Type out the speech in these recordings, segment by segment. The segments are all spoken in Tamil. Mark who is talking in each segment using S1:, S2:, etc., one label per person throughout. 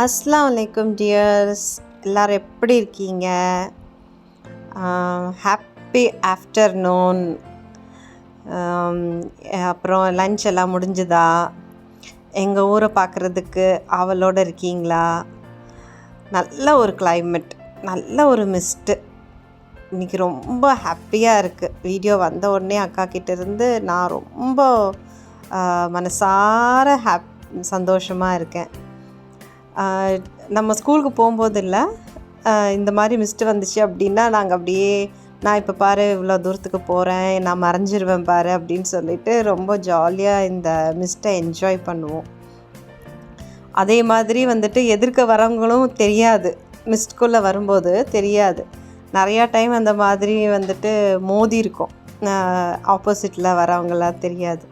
S1: அஸ்ஸலாமு அலைக்கும் டியர்ஸ், எல்லோரும் எப்படி இருக்கீங்க? Happy afternoon. அப்புறம் லன்ச் எல்லாம் முடிஞ்சுதா? எங்கள் ஊரை பார்க்குறதுக்கு ஆவலோடு இருக்கீங்களா? நல்ல ஒரு கிளைமேட், நல்ல ஒரு மிஸ்ட்டு. இன்றைக்கி ரொம்ப ஹாப்பியாக இருக்குது. வீடியோ வந்த உடனே அக்கா கிட்டேருந்து நான் ரொம்ப மனசார சந்தோஷமாக இருக்கேன். நம்ம ஸ்கூலுக்கு போகும்போது இல்லை, இந்த மாதிரி மிஸ்ட்டு வந்துச்சு அப்படின்னா நாங்கள் அப்படியே, நான் இப்போ பாரு இவ்வளோ தூரத்துக்கு போகிறேன், நான் மறைஞ்சிருவேன் பாரு அப்படின்னு சொல்லிட்டு ரொம்ப ஜாலியாக இந்த மிஸ்ட்டை என்ஜாய் பண்ணுவோம். அதே மாதிரி வந்துட்டு எதிர்க்க வரவங்களும் தெரியாது, மிஸ்ட்குள்ளே வரும்போது தெரியாது. நிறையா டைம் அந்த மாதிரி வந்துட்டு மோதி இருக்கும், ஆப்போசிட்டில் வரவங்களாம் தெரியாது.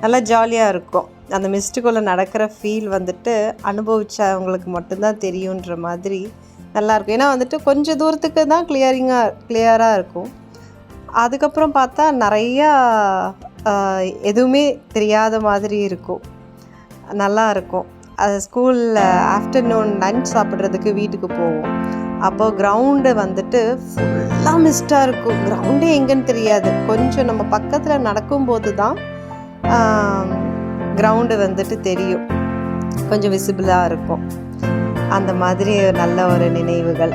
S1: நல்லா ஜாலியாக இருக்கும். அந்த மிஸ்ட்டுக்குள்ளே நடக்கிற ஃபீல் வந்துட்டு அனுபவிச்சவங்களுக்கு மட்டும்தான் தெரியுன்ற மாதிரி நல்லாயிருக்கும். ஏன்னா வந்துட்டு கொஞ்சம் தூரத்துக்கு தான் கிளியராக இருக்கும். அதுக்கப்புறம் பார்த்தா நிறையா எதுவுமே தெரியாத மாதிரி இருக்கும், நல்லா இருக்கும். அது ஸ்கூலில் ஆஃப்டர்நூன் லன்ச் சாப்பிட்றதுக்கு வீட்டுக்கு போவோம். அப்போது கிரவுண்டு வந்துட்டு ஃபுல்லாக மிஸ்டாக இருக்கும். கிரவுண்டே எங்கேன்னு தெரியாது. கொஞ்சம் நம்ம பக்கத்தில் நடக்கும்போது தான் கிரவுண்டு வந்துட்டு தெரியும், கொஞ்சம் விசிபிளாக இருக்கும். அந்த மாதிரி நல்ல ஒரு நினைவுகள்.